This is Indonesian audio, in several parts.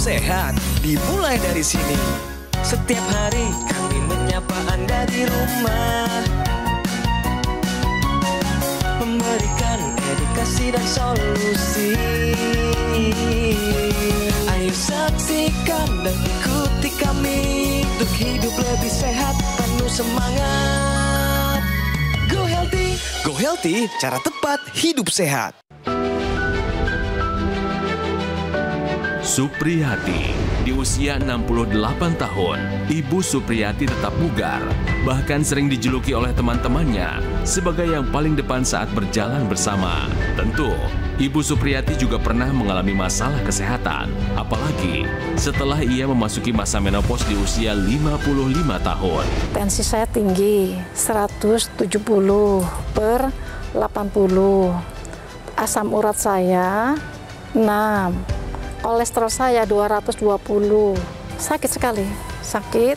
sehat dimulai dari sini. Setiap hari kami menyapa Anda di rumah, memberikan edukasi dan solusi. Ayo saksikan dan ikuti kami untuk hidup lebih sehat, penuh semangat. Go Healthy. Go Healthy, cara tepat hidup sehat. Supriyati, di usia 68 tahun, Ibu Supriyati tetap bugar, bahkan sering dijuluki oleh teman-temannya sebagai yang paling depan saat berjalan bersama. Tentu, Ibu Supriyati juga pernah mengalami masalah kesehatan, apalagi setelah ia memasuki masa menopause di usia 55 tahun. Tensi saya tinggi, 170/80. Asam urat saya 6. Kolesterol saya 220. Sakit sekali, sakit.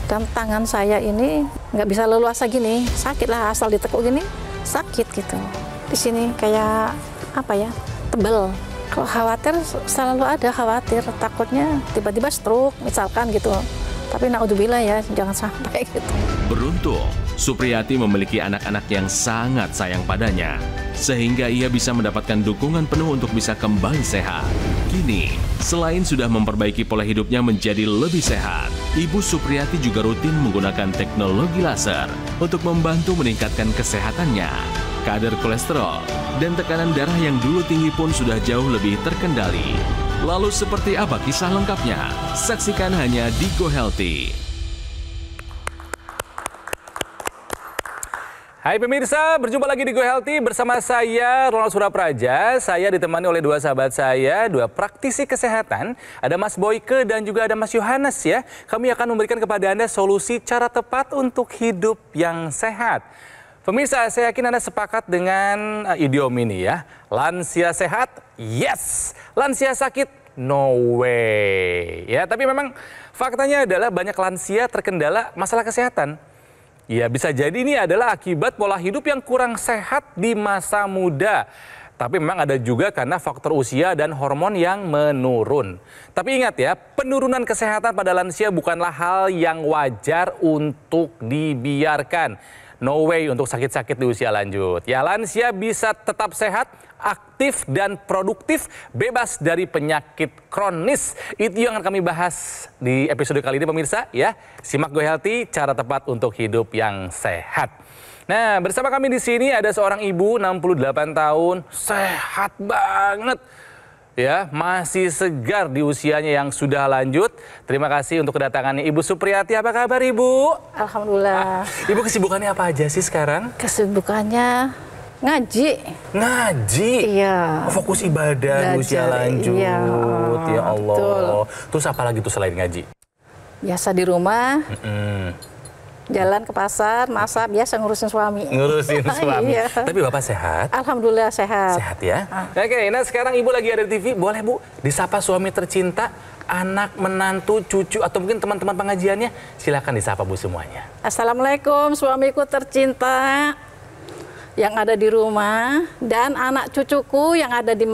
Dan tangan saya ini nggak bisa leluasa gini, sakit lah, asal ditekuk gini, sakit gitu. Di sini kayak apa ya, tebel. Kalau khawatir, selalu ada khawatir, takutnya tiba-tiba stroke misalkan gitu. Tapi naudzubillah ya, jangan sampai gitu. Beruntung, Supriyati memiliki anak-anak yang sangat sayang padanya, sehingga ia bisa mendapatkan dukungan penuh untuk bisa kembali sehat. Kini, selain sudah memperbaiki pola hidupnya menjadi lebih sehat, Ibu Supriyati juga rutin menggunakan teknologi laser untuk membantu meningkatkan kesehatannya. Kadar kolesterol dan tekanan darah yang dulu tinggi pun sudah jauh lebih terkendali. Lalu seperti apa kisah lengkapnya? Saksikan hanya di Go Healthy. Hai pemirsa, berjumpa lagi di Go Healthy bersama saya Ronald Surapraja. Saya ditemani oleh dua sahabat saya, dua praktisi kesehatan. Ada Mas Boyke dan juga ada Mas Yohanes ya. Kami akan memberikan kepada Anda solusi cara tepat untuk hidup yang sehat. Pemirsa, saya yakin Anda sepakat dengan idiom ini ya. Lansia sehat, yes. Lansia sakit, no way. Ya, tapi memang faktanya adalah banyak lansia terkendala masalah kesehatan. Ya, bisa jadi ini adalah akibat pola hidup yang kurang sehat di masa muda. Tapi memang ada juga karena faktor usia dan hormon yang menurun. Tapi ingat ya, penurunan kesehatan pada lansia bukanlah hal yang wajar untuk dibiarkan. No way untuk sakit-sakit di usia lanjut. Ya, lansia bisa tetap sehat, aktif dan produktif, bebas dari penyakit kronis. Itu yang akan kami bahas di episode kali ini pemirsa ya. Simak Go Healthy, cara tepat untuk hidup yang sehat. Nah, bersama kami di sini ada seorang ibu 68 tahun, sehat banget. Ya, masih segar di usianya yang sudah lanjut. Terima kasih untuk kedatangannya Ibu Supriyati. Apa kabar Ibu? Alhamdulillah. Ibu kesibukannya apa aja sih sekarang? Kesibukannya ngaji. Ngaji? Iya. Fokus ibadah di usia lanjut. Iya. Ya Allah. Betul. Terus apa lagi tuh selain ngaji? Biasa di rumah. Jalan ke pasar, masak, biasa ngurusin suami. Ngurusin suami. Iya. Tapi Bapak sehat? Alhamdulillah sehat. Sehat ya? Oke, nah sekarang Ibu lagi ada di TV. Boleh Bu, disapa suami tercinta, anak, menantu, cucu, atau mungkin teman-teman pengajiannya. Silakan disapa Bu semuanya. Assalamualaikum suamiku tercinta yang ada di rumah, dan anak cucuku yang ada di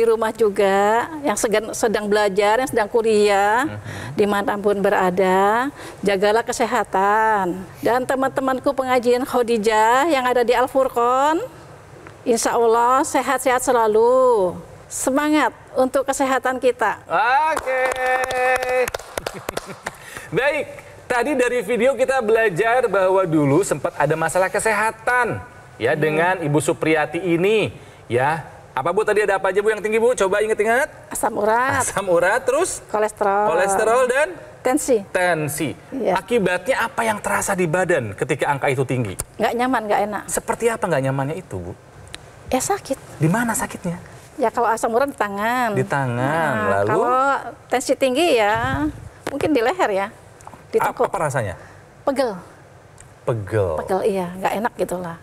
rumah juga, yang sedang belajar, yang sedang kuliah, dimanapun berada. Jagalah kesehatan. Dan teman-temanku pengajian Khadijah yang ada di Al-Furqon, insya Allah sehat-sehat selalu. Semangat untuk kesehatan kita. Oke. Baik, tadi dari video kita belajar bahwa dulu sempat ada masalah kesehatan ya dengan Ibu Supriyati ini ya. Apa Bu tadi, ada apa aja Bu yang tinggi Bu? Coba ingat-ingat. Asam urat. Asam urat, terus Kolesterol dan tensi. Iya. Akibatnya apa yang terasa di badan ketika angka itu tinggi? Nggak nyaman, nggak enak. Seperti apa nggak nyamannya itu Bu? Ya sakit. Di mana sakitnya? Ya kalau asam urat di tangan. Di tangan. Nah, lalu kalau tensi tinggi ya mungkin di leher ya. Di tekuk. apa rasanya? Pegel. Pegel. Iya, nggak enak gitulah.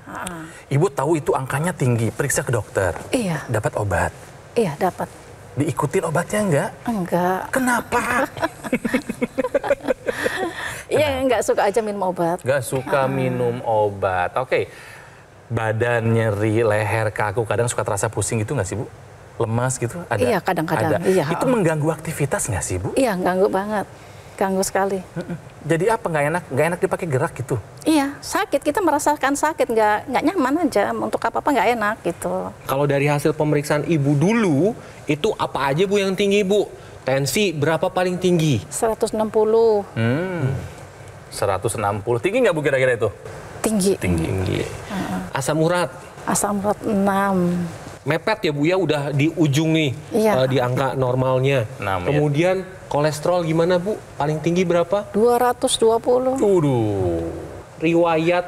Ibu tahu itu angkanya tinggi, periksa ke dokter. Iya. Dapat obat. Iya, dapat. Diikutin obatnya enggak? Enggak. Kenapa? Iya, nggak suka aja minum obat. Nggak suka minum obat. Oke. Badan nyeri, leher kaku, kadang suka terasa pusing gitu nggak sih Bu? lemas gitu? Ada? Iya, kadang-kadang. Ada. Iya. Itu mengganggu aktivitas nggak sih, Bu? Iya, ganggu banget. Ganggu sekali. Jadi apa nggak enak? Nggak enak dipakai gerak gitu? Iya, sakit. Kita merasakan sakit, nggak nyaman aja. Untuk apa-apa nggak enak gitu. Kalau dari hasil pemeriksaan Ibu dulu, itu apa aja Bu yang tinggi Bu? Tensi berapa paling tinggi? 160. 160. Tinggi nggak Bu kira-kira itu? Tinggi. Tinggi. Asam urat? Asam urat 6. Mepet ya Bu ya, udah di ujung nih, Iya. di angka normalnya. 6, ya. Kemudian kolesterol gimana Bu? Paling tinggi berapa? 220. Waduh. Riwayat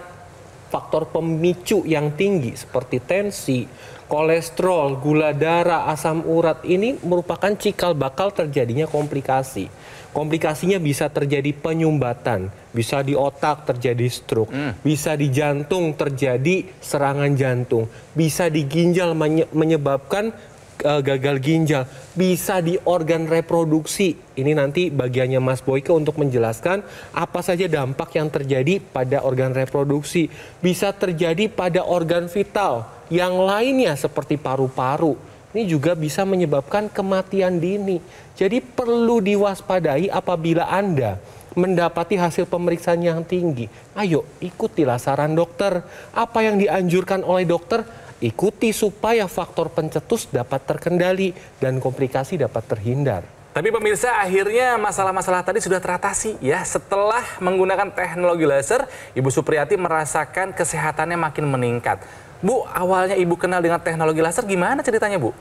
faktor pemicu yang tinggi seperti tensi, kolesterol, gula darah, asam urat ini merupakan cikal bakal terjadinya komplikasi. Komplikasinya bisa terjadi penyumbatan, bisa di otak terjadi stroke, bisa di jantung terjadi serangan jantung, bisa di ginjal menyebabkan gagal ginjal, bisa di organ reproduksi. Ini nanti bagiannya Mas Boyke untuk menjelaskan apa saja dampak yang terjadi pada organ reproduksi. Bisa terjadi pada organ vital yang lainnya seperti paru-paru. Ini juga bisa menyebabkan kematian dini. Jadi perlu diwaspadai apabila Anda mendapati hasil pemeriksaan yang tinggi. Ayo ikutilah saran dokter. Apa yang dianjurkan oleh dokter, ikuti supaya faktor pencetus dapat terkendali dan komplikasi dapat terhindar. Tapi pemirsa, akhirnya masalah-masalah tadi sudah teratasi ya. Setelah menggunakan teknologi laser, Ibu Supriyati merasakan kesehatannya makin meningkat. Bu, awalnya Ibu kenal dengan teknologi laser gimana ceritanya, Bu?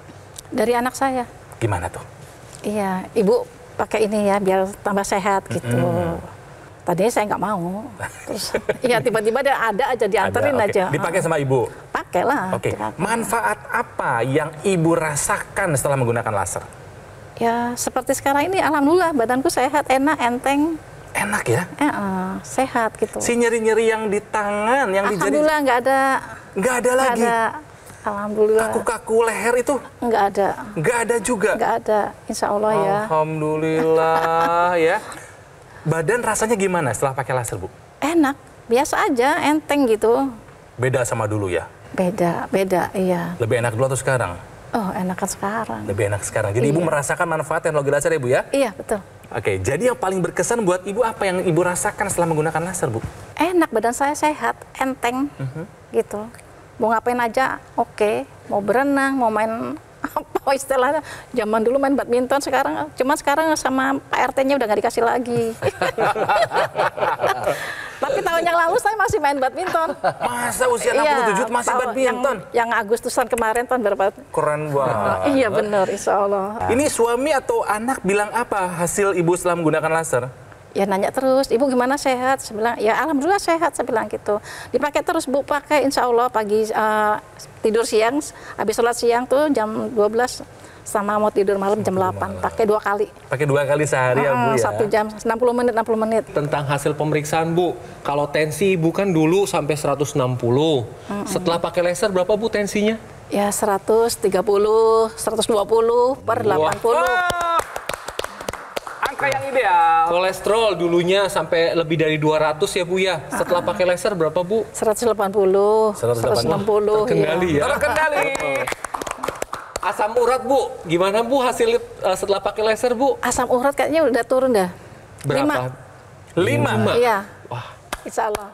Dari anak saya. Gimana tuh? Iya, Ibu pakai ini ya biar tambah sehat gitu. Tadinya saya nggak mau. Terus ya tiba-tiba dia ada aja dianterin Ada, oke. aja. Dipakai sama Ibu? Pakailah. Oke, dipakai. manfaat apa yang Ibu rasakan setelah menggunakan laser? Ya seperti sekarang ini alhamdulillah badanku sehat, enak, enteng. Enak ya? Sehat gitu. Si nyeri-nyeri yang di tangan, yang di jari, Alhamdulillah nggak ada. nggak ada Nggak lagi? ada. Alhamdulillah. Kaku-kaku leher itu Nggak ada. nggak ada juga? Nggak ada. Insya Allah ya. Alhamdulillah ya. Badan rasanya gimana setelah pakai laser, Bu? Enak. Biasa aja, enteng gitu. Beda sama dulu ya? Beda, iya. Lebih enak dulu atau sekarang? Oh, enakan sekarang. Lebih enak sekarang. Jadi Ibu Iya. merasakan manfaat teknologi laser ya, Bu ya? Iya, betul. Oke, jadi yang paling berkesan buat Ibu apa yang Ibu rasakan setelah menggunakan laser, Bu? Enak, badan saya sehat, enteng, gitu. Mau ngapain aja, oke. Mau berenang, mau main apa istilahnya. Zaman dulu main badminton, sekarang sama Pak RT-nya udah nggak dikasih lagi. Tapi tahun yang lalu saya masih main badminton. Masa usia 67 masih tahun badminton? Yang Agustusan kemarin tahun berapa? Keren banget. Iya benar, insya Allah. Ini suami atau anak bilang apa hasil Ibu setelah menggunakan laser? Ya nanya terus, Ibu gimana sehat? Saya bilang, ya alhamdulillah sehat, saya bilang gitu. Dipakai terus Bu, pakai insya Allah pagi tidur siang, habis sholat siang tuh jam 12 sama mau tidur malam jam 8, pakai 2 kali. Pakai 2 kali sehari ya, Bu ya? 1 jam, 60 menit. Tentang hasil pemeriksaan Bu, kalau tensi Ibu kan dulu sampai 160. Setelah pakai laser berapa Bu tensinya? Ya 130, 120 per 80. Wah, angka yang ideal. Kolesterol dulunya sampai lebih dari 200 ya Bu ya. Setelah pakai laser berapa Bu? 180, 160. Terkendali ya. Terkendali. Asam urat Bu, gimana Bu hasil setelah pakai laser Bu? Asam urat kayaknya udah turun dah. Berapa? 5. Iya, Wah. insya Allah.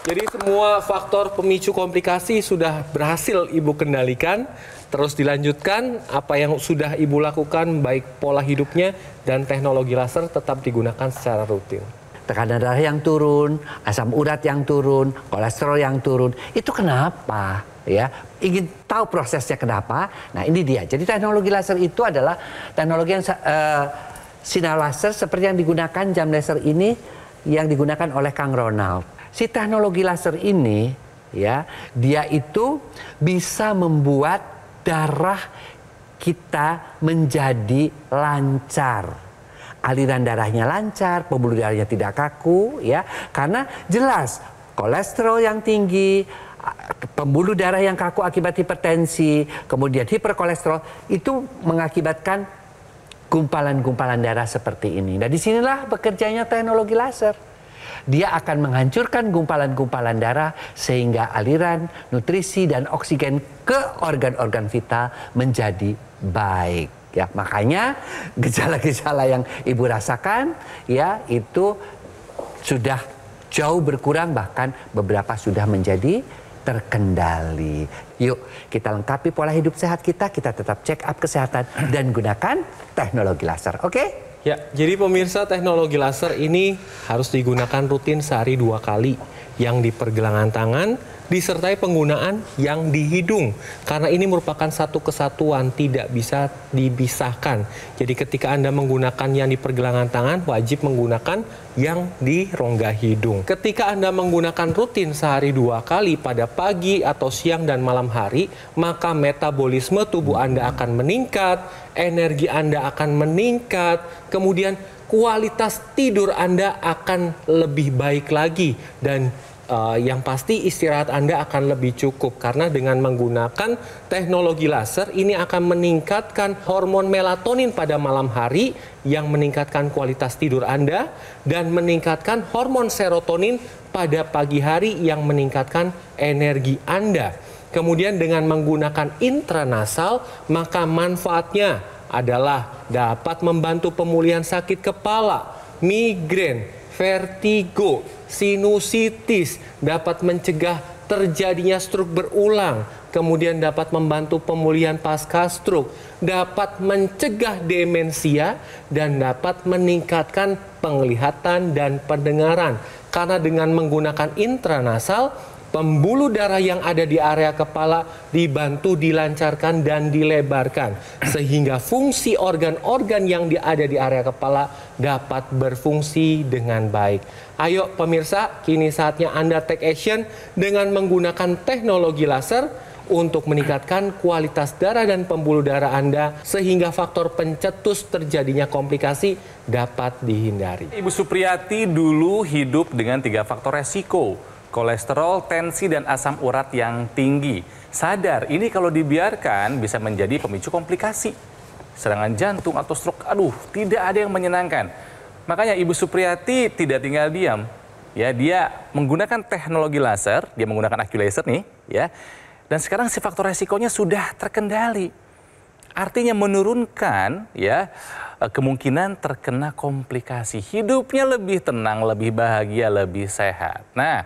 Jadi semua faktor pemicu komplikasi sudah berhasil Ibu kendalikan. Terus dilanjutkan apa yang sudah Ibu lakukan, baik pola hidupnya dan teknologi laser tetap digunakan secara rutin. Tekanan darah yang turun, asam urat yang turun, kolesterol yang turun. Itu kenapa? Ya, ingin tahu prosesnya kenapa? Nah, ini dia. Jadi teknologi laser itu adalah teknologi yang sinar laser seperti yang digunakan jam laser ini yang digunakan oleh Kang Ronald. Si teknologi laser ini ya, dia itu bisa membuat darah kita menjadi lancar. Aliran darahnya lancar, pembuluh darahnya tidak kaku ya. Karena jelas kolesterol yang tinggi, pembuluh darah yang kaku akibat hipertensi, kemudian hiperkolesterol itu mengakibatkan gumpalan-gumpalan darah seperti ini. Nah, disinilah bekerjanya teknologi laser. Dia akan menghancurkan gumpalan-gumpalan darah sehingga aliran nutrisi dan oksigen ke organ-organ vital menjadi baik. Ya, makanya gejala-gejala yang Ibu rasakan ya itu sudah jauh berkurang, bahkan beberapa sudah menjadi terkendali. Yuk kita lengkapi pola hidup sehat kita tetap check up kesehatan dan gunakan teknologi laser. Oke? Ya, jadi pemirsa, teknologi laser ini harus digunakan rutin sehari 2 kali, yang di pergelangan tangan disertai penggunaan yang di hidung, karena ini merupakan satu kesatuan, tidak bisa dipisahkan. Jadi ketika Anda menggunakan yang di pergelangan tangan, wajib menggunakan yang di rongga hidung. Ketika Anda menggunakan rutin sehari 2 kali pada pagi atau siang dan malam hari, maka metabolisme tubuh Anda akan meningkat, energi Anda akan meningkat, kemudian kualitas tidur Anda akan lebih baik lagi, dan yang pasti istirahat Anda akan lebih cukup, karena dengan menggunakan teknologi laser ini akan meningkatkan hormon melatonin pada malam hari yang meningkatkan kualitas tidur Anda, dan meningkatkan hormon serotonin pada pagi hari yang meningkatkan energi Anda. Kemudian dengan menggunakan intranasal, maka manfaatnya adalah dapat membantu pemulihan sakit kepala, migrain, vertigo, sinusitis, dapat mencegah terjadinya stroke berulang, kemudian dapat membantu pemulihan pasca stroke, dapat mencegah demensia, dan dapat meningkatkan penglihatan dan pendengaran. Karena dengan menggunakan intranasal, pembuluh darah yang ada di area kepala dibantu dilancarkan dan dilebarkan, sehingga fungsi organ-organ yang ada di area kepala dapat berfungsi dengan baik. Ayo pemirsa, kini saatnya Anda take action dengan menggunakan teknologi laser untuk meningkatkan kualitas darah dan pembuluh darah Anda, sehingga faktor pencetus terjadinya komplikasi dapat dihindari. Ibu Supriyati dulu hidup dengan 3 faktor resiko: kolesterol, tensi, dan asam urat yang tinggi. Sadar, ini kalau dibiarkan bisa menjadi pemicu komplikasi, serangan jantung atau stroke. Aduh, tidak ada yang menyenangkan. Makanya Ibu Supriyati tidak tinggal diam. Ya, dia menggunakan teknologi laser, dia menggunakan AccuLaser nih, ya. Dan sekarang si faktor resikonya sudah terkendali. Artinya menurunkan ya kemungkinan terkena komplikasi. Hidupnya lebih tenang, lebih bahagia, lebih sehat. Nah,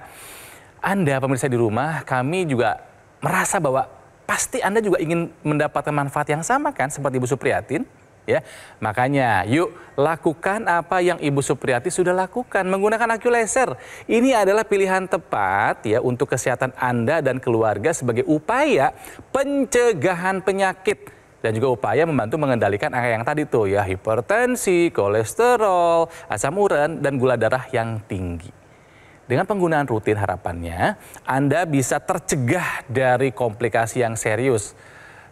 Anda pemirsa di rumah, kami juga merasa bahwa pasti Anda juga ingin mendapatkan manfaat yang sama kan seperti Ibu Supriyatin, ya. Makanya yuk lakukan apa yang Ibu Supriyati sudah lakukan, menggunakan AccuLaser. Ini adalah pilihan tepat ya untuk kesehatan Anda dan keluarga sebagai upaya pencegahan penyakit dan juga upaya membantu mengendalikan angka yang tadi tuh ya, hipertensi, kolesterol, asam urat, dan gula darah yang tinggi. Dengan penggunaan rutin harapannya Anda bisa tercegah dari komplikasi yang serius.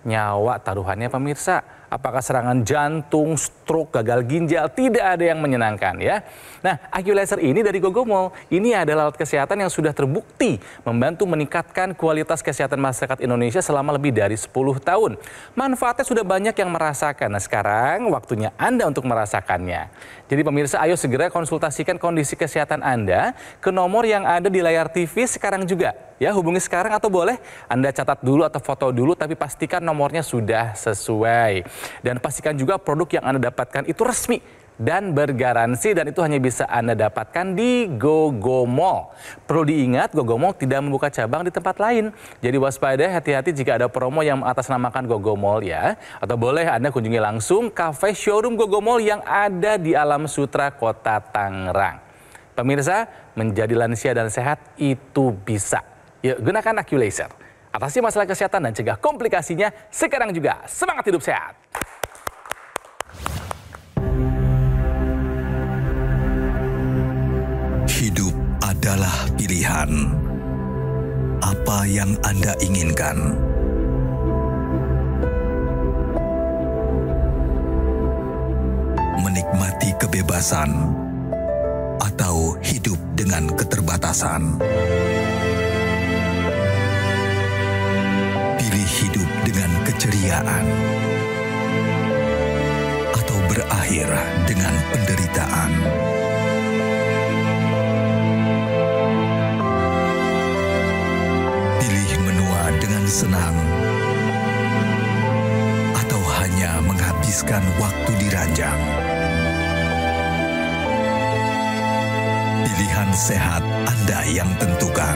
Nyawa taruhannya pemirsa. Apakah serangan jantung, stroke, gagal ginjal, tidak ada yang menyenangkan ya. Nah, AccuLaser ini dari Gogomol, ini adalah alat kesehatan yang sudah terbukti membantu meningkatkan kualitas kesehatan masyarakat Indonesia selama lebih dari 10 tahun. Manfaatnya sudah banyak yang merasakan. Nah, sekarang waktunya Anda untuk merasakannya. Jadi pemirsa, ayo segera konsultasikan kondisi kesehatan Anda ke nomor yang ada di layar TV sekarang juga. Ya, hubungi sekarang atau boleh Anda catat dulu atau foto dulu, tapi pastikan nomornya sudah sesuai. Dan pastikan juga produk yang Anda dapatkan itu resmi dan bergaransi, dan itu hanya bisa Anda dapatkan di Gogomol. Perlu diingat, Gogomol tidak membuka cabang di tempat lain. Jadi waspada, hati-hati jika ada promo yang mengatasnamakan Gogomol ya. Atau boleh Anda kunjungi langsung kafe showroom Gogomol yang ada di Alam Sutra, Kota Tangerang. Pemirsa, menjadi lansia dan sehat itu bisa. Yuk, gunakan AccuLaser. Atasi masalah kesehatan dan cegah komplikasinya sekarang juga. Semangat hidup sehat! Hidup adalah pilihan. Apa yang Anda inginkan? Menikmati kebebasan atau hidup dengan keterbatasan? Pilih hidup dengan keceriaan atau berakhir dengan penderitaan. senang, atau hanya menghabiskan waktu di ranjang? Pilihan sehat Anda yang tentukan.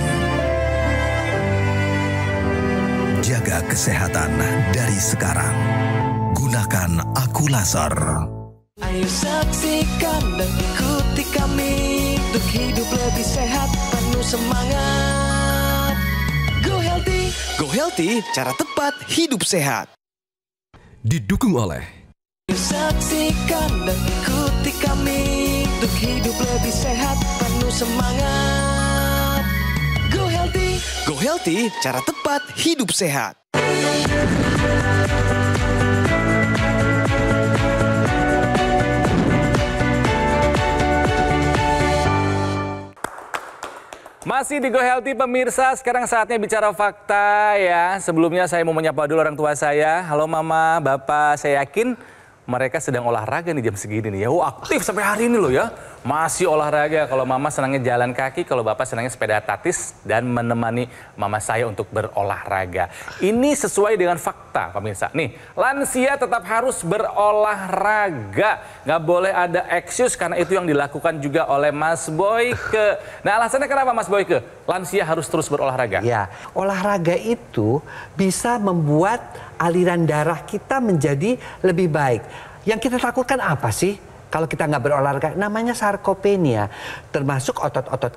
Jaga kesehatan dari sekarang. Gunakan Aku Laser. Ayo saksikan dan ikuti kami untuk hidup lebih sehat, penuh semangat. Go Healthy, cara tepat hidup sehat. Didukung oleh Saksikan dan ikuti kami untuk hidup lebih sehat, penuh semangat. Go Healthy, cara tepat hidup sehat. Masih di Go Healthy pemirsa, sekarang saatnya bicara fakta ya. Sebelumnya saya mau menyapa dulu orang tua saya. Halo Mama, Bapak, saya yakin mereka sedang olahraga nih jam segini nih ya. Aktif sampai hari ini loh ya. Masih olahraga. Kalau Mama senangnya jalan kaki, kalau Bapak senangnya sepeda tatis dan menemani Mama saya untuk berolahraga. Ini sesuai dengan fakta pemirsa. Nih, lansia tetap harus berolahraga. Nggak boleh ada excuse karena itu yang dilakukan juga oleh Mas Boyke. Nah, alasannya kenapa Mas Boyke? Lansia harus terus berolahraga. Ya, olahraga itu bisa membuat aliran darah kita menjadi lebih baik. Yang kita takutkan apa sih? Kalau kita nggak berolahraga, namanya sarkopenia, termasuk otot-otot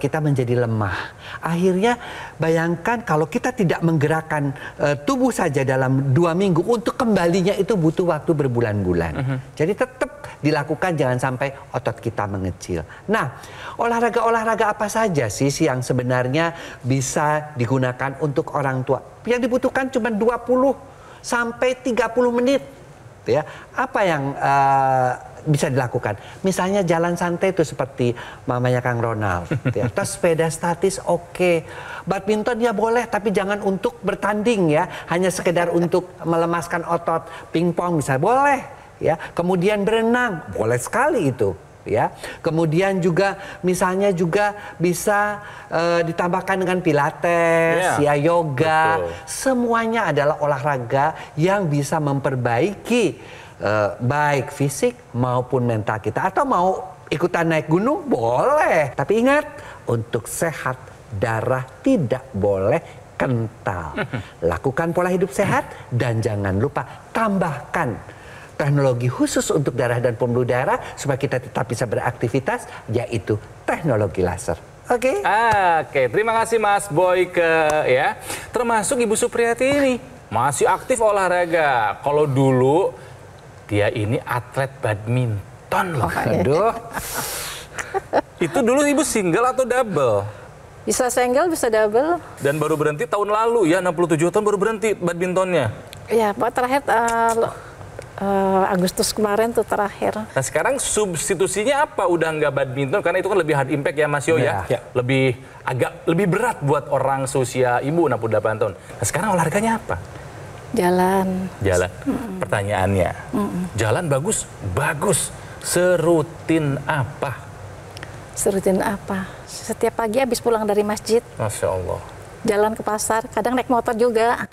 kita menjadi lemah. Akhirnya bayangkan kalau kita tidak menggerakkan tubuh saja dalam 2 minggu, untuk kembalinya itu butuh waktu berbulan-bulan. Jadi tetap dilakukan, jangan sampai otot kita mengecil. Nah, olahraga-olahraga apa saja sih yang sebenarnya bisa digunakan untuk orang tua? Yang dibutuhkan cuma 20 sampai 30 menit. Ya, apa yang bisa dilakukan? Misalnya jalan santai itu seperti mamanya Kang Ronald. Ya. Terus sepeda statis oke. Badminton ya boleh, tapi jangan untuk bertanding ya. Hanya sekedar untuk melemaskan otot. Pingpong bisa boleh. Ya. Kemudian berenang boleh sekali itu. Ya, kemudian juga misalnya juga bisa ditambahkan dengan pilates, ya yoga. Betul. Semuanya adalah olahraga yang bisa memperbaiki baik fisik maupun mental kita. Atau mau ikutan naik gunung boleh, tapi ingat untuk sehat darah tidak boleh kental. Lakukan pola hidup sehat dan jangan lupa tambahkan teknologi khusus untuk darah dan pembuluh darah supaya kita tetap bisa beraktivitas, yaitu teknologi laser. Oke? Oke, terima kasih Mas Boyke ya. Termasuk Ibu Supriyati ini masih aktif olahraga. Kalau dulu dia ini atlet badminton loh. Aduh. Itu dulu Ibu single atau double? Bisa single, bisa double. Dan baru berhenti tahun lalu ya, 67 tahun baru berhenti badmintonnya. Ya, Pak, terakhir Agustus kemarin tuh terakhir. Nah sekarang substitusinya apa? Udah nggak badminton karena itu kan lebih hard impact ya Mas Yo ya. Lebih berat buat orang seusia Ibu 68 tahun. Nah sekarang olahraganya apa? Jalan. Pertanyaannya, jalan bagus? Bagus. Serutin apa? Serutin apa? Setiap pagi habis pulang dari masjid. Masya Allah. Jalan ke pasar, kadang naik motor juga.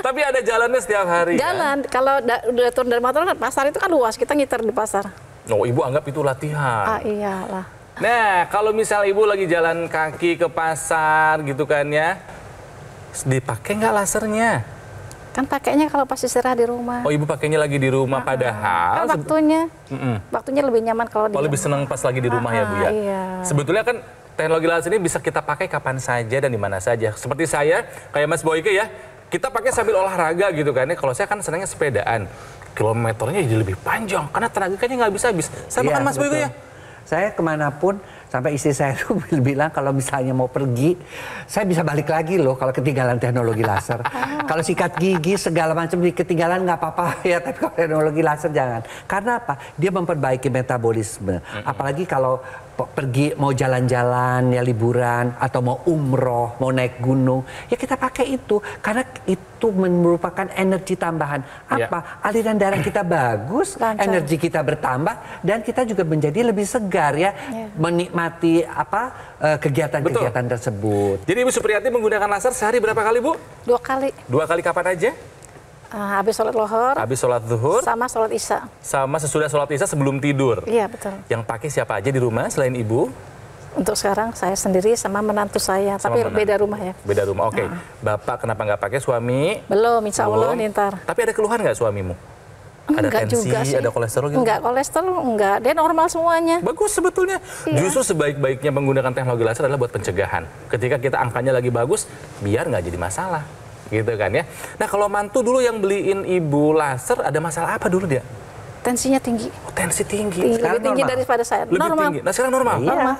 Tapi ada jalannya setiap hari. Jalan, kan? Kalau udah turun dari motor, pasar itu kan luas, kita ngiter di pasar. Oh, Ibu anggap itu latihan. Ah iyalah. Nah, kalau misal Ibu lagi jalan kaki ke pasar gitu kan ya, dipakai nggak lasernya? Kan pakainya kalau pas istirahat di rumah. Oh, Ibu pakainya lagi di rumah, padahal kan waktunya lebih nyaman kalau di rumah. Lebih senang pas lagi di rumah ya Bu ya. Iya. Sebetulnya kan teknologi laser ini bisa kita pakai kapan saja dan di mana saja. Seperti saya, kayak Mas Boyke ya, kita pakai sambil olahraga gitu kan. Kalau saya kan senangnya sepedaan, kilometernya jadi lebih panjang karena tenaganya nggak bisa habis. Sama kan Mas Boyke ya? Saya kemanapun, sampai istri saya tuh bilang kalau misalnya mau pergi, saya bisa balik lagi loh kalau ketinggalan teknologi laser. Kalau sikat gigi segala macam ketinggalan nggak apa-apa ya, tapi kalau teknologi laser jangan. Karena apa? Dia memperbaiki metabolisme. Apalagi kalau pergi mau jalan-jalan ya, liburan atau mau umroh, mau naik gunung, ya kita pakai itu karena itu merupakan energi tambahan. Apa? Aliran darah kita bagus, energi kita bertambah dan kita juga menjadi lebih segar ya. Menikmati menikmati kegiatan-kegiatan tersebut. Jadi Ibu Supriyati menggunakan laser sehari berapa kali, Bu? 2 kali. 2 kali kapan aja? Habis sholat lohor. Habis sholat zuhur. Sama sholat isya. Sama sesudah sholat isya sebelum tidur. Iya, betul. Yang pakai siapa aja di rumah selain Ibu? Untuk sekarang saya sendiri sama menantu saya, tapi beda rumah ya. Beda rumah, oke. Bapak kenapa nggak pakai, suami? Belum, insya Allah nih ntar. Tapi ada keluhan nggak suamimu? Ada Enggak tensi, juga sih. ada kolesterol gitu? Enggak, kolesterol enggak. Dia normal semuanya. Bagus sebetulnya. Iya. Justru sebaik-baiknya menggunakan teknologi laser adalah buat pencegahan. Ketika kita angkanya lagi bagus, biar nggak jadi masalah. Gitu kan ya. Nah kalau mantu dulu yang beliin Ibu laser, ada masalah apa dulu dia? Tensinya tinggi. Oh, tensi tinggi. Lebih tinggi daripada saya. Lebih normal. tinggi. Nah sekarang normal? Iya. Normal.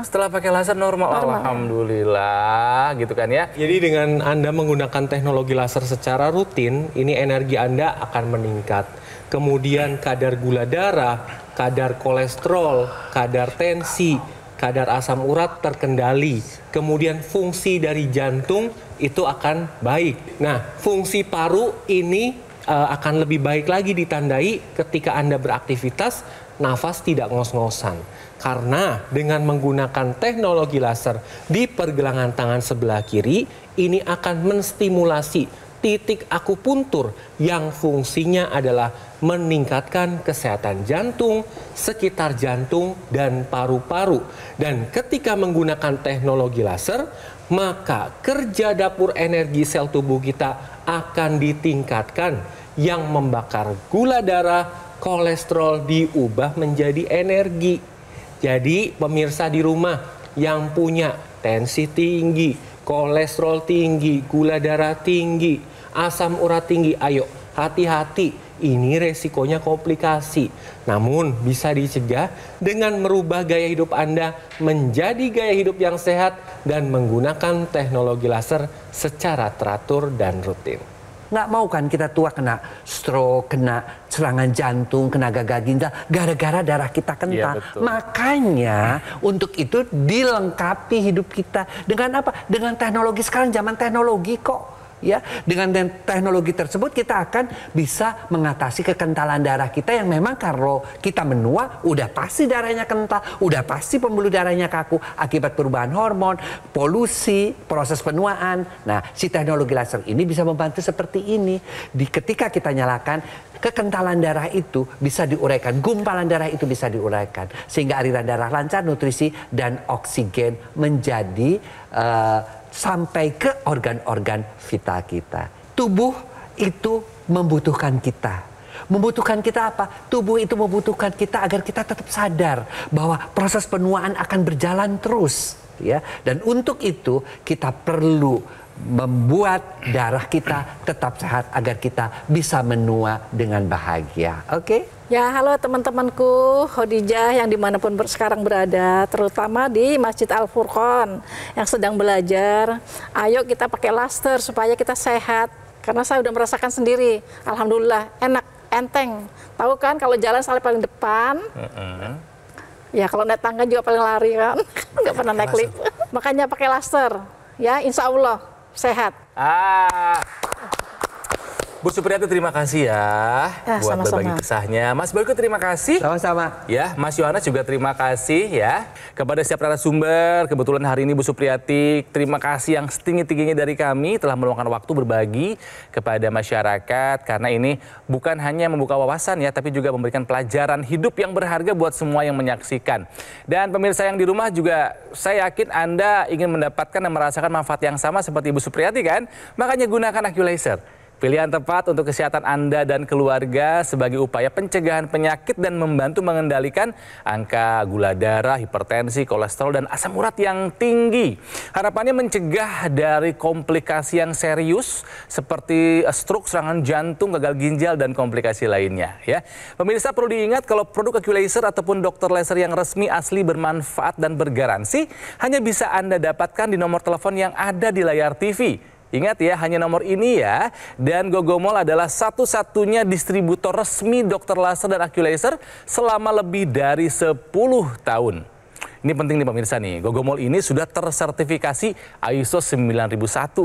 Setelah pakai laser normal. Alhamdulillah gitu kan ya. Jadi dengan Anda menggunakan teknologi laser secara rutin, ini energi Anda akan meningkat. Kemudian kadar gula darah, kadar kolesterol, kadar tensi, kadar asam urat terkendali. Kemudian fungsi dari jantung itu akan baik. Nah, fungsi paru ini akan lebih baik lagi ditandai ketika Anda beraktivitas, nafas tidak ngos-ngosan. Karena dengan menggunakan teknologi laser di pergelangan tangan sebelah kiri, ini akan menstimulasi titik akupuntur yang fungsinya adalah meningkatkan kesehatan jantung, sekitar jantung, dan paru-paru. Dan ketika menggunakan teknologi laser, maka kerja dapur energi sel tubuh kita akan ditingkatkan, yang membakar gula darah, kolesterol diubah menjadi energi. Jadi pemirsa di rumah yang punya tensi tinggi, kolesterol tinggi, gula darah tinggi, asam urat tinggi, ayo hati-hati, ini resikonya komplikasi. Namun bisa dicegah dengan merubah gaya hidup Anda menjadi gaya hidup yang sehat dan menggunakan teknologi laser secara teratur dan rutin. Nggak mau kan kita tua kena stroke, kena serangan jantung, kena gagal ginjal, gara-gara darah kita kental. Iya, makanya untuk itu dilengkapi hidup kita dengan apa? Dengan teknologi. Sekarang zaman teknologi kok. Ya, dengan teknologi tersebut kita akan bisa mengatasi kekentalan darah kita yang memang kalau kita menua udah pasti darahnya kental, udah pasti pembuluh darahnya kaku akibat perubahan hormon, polusi, proses penuaan. Nah, si teknologi laser ini bisa membantu seperti ini. Ketika kita nyalakan, kekentalan darah itu bisa diuraikan, gumpalan darah itu bisa diuraikan sehingga aliran darah lancar, nutrisi dan oksigen menjadi sampai ke organ-organ vital kita. Tubuh itu membutuhkan kita. Membutuhkan kita apa? Tubuh itu membutuhkan kita agar kita tetap sadar bahwa proses penuaan akan berjalan terus, ya. Dan untuk itu kita perlu membuat darah kita tetap sehat agar kita bisa menua dengan bahagia. Oke? Ya, halo teman-temanku Khadijah yang dimanapun sekarang berada, terutama di Masjid Al-Furqon yang sedang belajar. Ayo kita pakai laser supaya kita sehat. Karena saya udah merasakan sendiri, alhamdulillah enak, enteng. Tahu kan kalau jalan selalu paling depan. Ya kalau naik tangga juga paling lari kan, nggak pernah naik lift. Makanya pakai laser, ya insya Allah sehat. Bu Supriyati terima kasih ya buat berbagi kisahnya. Mas Boyko terima kasih. Sama-sama. Ya, Mas Yohanes juga terima kasih ya. Kepada setiap narasumber, kebetulan hari ini Bu Supriyati, terima kasih yang setinggi-tingginya dari kami telah meluangkan waktu berbagi kepada masyarakat. Karena ini bukan hanya membuka wawasan ya, tapi juga memberikan pelajaran hidup yang berharga buat semua yang menyaksikan. Dan pemirsa yang di rumah juga, saya yakin Anda ingin mendapatkan dan merasakan manfaat yang sama seperti Bu Supriyati kan? Makanya gunakan AccuLaser. Pilihan tepat untuk kesehatan Anda dan keluarga sebagai upaya pencegahan penyakit dan membantu mengendalikan angka gula darah, hipertensi, kolesterol, dan asam urat yang tinggi. Harapannya mencegah dari komplikasi yang serius seperti stroke, serangan jantung, gagal ginjal, dan komplikasi lainnya. Ya, pemirsa perlu diingat kalau produk AccuLaser ataupun dokter laser yang resmi, asli, bermanfaat, dan bergaransi hanya bisa Anda dapatkan di nomor telepon yang ada di layar TV. Ingat ya, hanya nomor ini ya. Dan Gogomol adalah satu-satunya distributor resmi dokter laser dan AccuLaser selama lebih dari 10 tahun. Ini penting nih pemirsa nih, Gogomol ini sudah tersertifikasi ISO 9001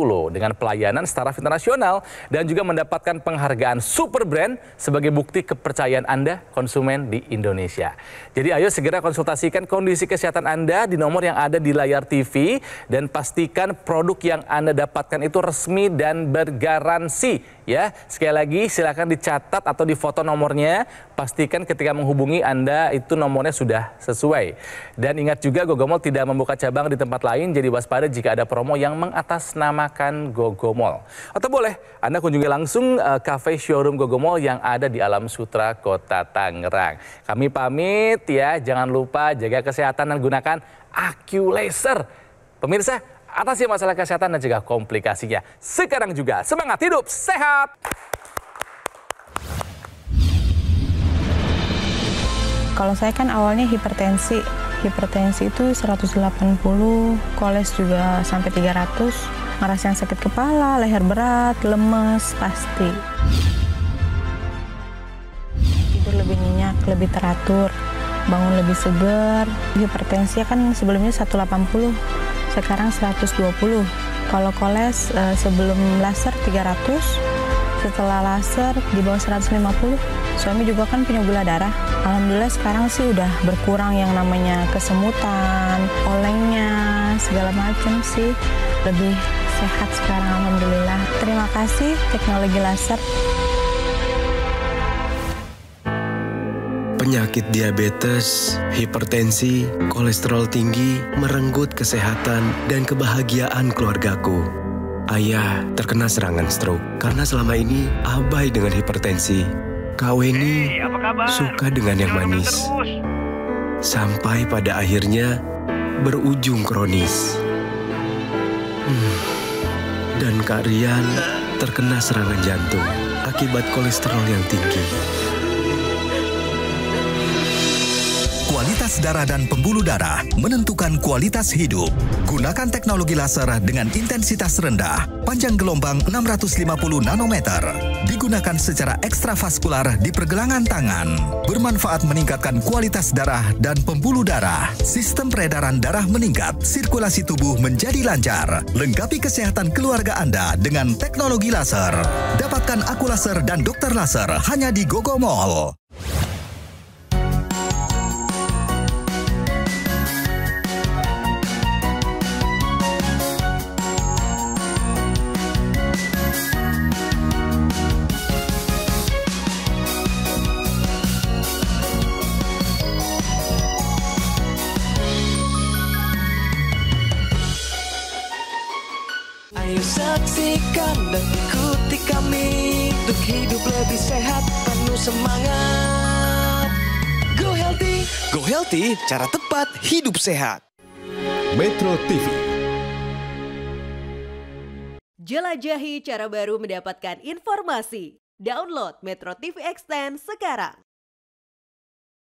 loh dengan pelayanan startup internasional dan juga mendapatkan penghargaan Super Brand sebagai bukti kepercayaan Anda konsumen di Indonesia. Jadi ayo segera konsultasikan kondisi kesehatan Anda di nomor yang ada di layar TV dan pastikan produk yang Anda dapatkan itu resmi dan bergaransi ya. Sekali lagi silakan dicatat atau difoto nomornya, pastikan ketika menghubungi Anda itu nomornya sudah sesuai. Dan ingat juga Gogomol tidak membuka cabang di tempat lain, jadi waspada jika ada promo yang mengatasnamakan Gogomol. Atau boleh Anda kunjungi langsung cafe showroom Gogomol yang ada di Alam Sutra, Kota Tangerang. Kami pamit ya, jangan lupa jaga kesehatan dan gunakan Aqua Laser. Pemirsa, atasi masalah kesehatan dan juga komplikasinya. Sekarang juga semangat hidup sehat. Kalau saya kan awalnya hipertensi. Hipertensi itu 180, koles juga sampai 300. Ngerasain sakit kepala, leher berat, lemes, pasti. Tidur lebih nyenyak, lebih teratur, bangun lebih segar. Hipertensi kan sebelumnya 180, sekarang 120. Kalau koles sebelum laser 300, setelah laser di bawah 150. Suami juga kan punya gula darah. Alhamdulillah sekarang sih udah berkurang yang namanya kesemutan, olengnya, segala macam sih. Lebih sehat sekarang alhamdulillah. Terima kasih teknologi laser. Penyakit diabetes, hipertensi, kolesterol tinggi merenggut kesehatan dan kebahagiaan keluargaku. Ayah terkena serangan stroke karena selama ini abai dengan hipertensi. Kak Weni suka dengan yang manis. Sampai pada akhirnya berujung kronis. Dan Kak Rian terkena serangan jantung akibat kolesterol yang tinggi. Kualitas darah dan pembuluh darah menentukan kualitas hidup. Gunakan teknologi laser dengan intensitas rendah, panjang gelombang 650 nanometer. Digunakan secara ekstravaskular di pergelangan tangan. Bermanfaat meningkatkan kualitas darah dan pembuluh darah. Sistem peredaran darah meningkat, sirkulasi tubuh menjadi lancar. Lengkapi kesehatan keluarga Anda dengan teknologi laser. Dapatkan Aqua Laser dan Dokter Laser hanya di Gogomol. Ayo saksikan dan ikuti kami untuk hidup lebih sehat, penuh semangat. Go Healthy, cara tepat hidup sehat. Metro TV. Jelajahi cara baru mendapatkan informasi. Download Metro TV Extend sekarang.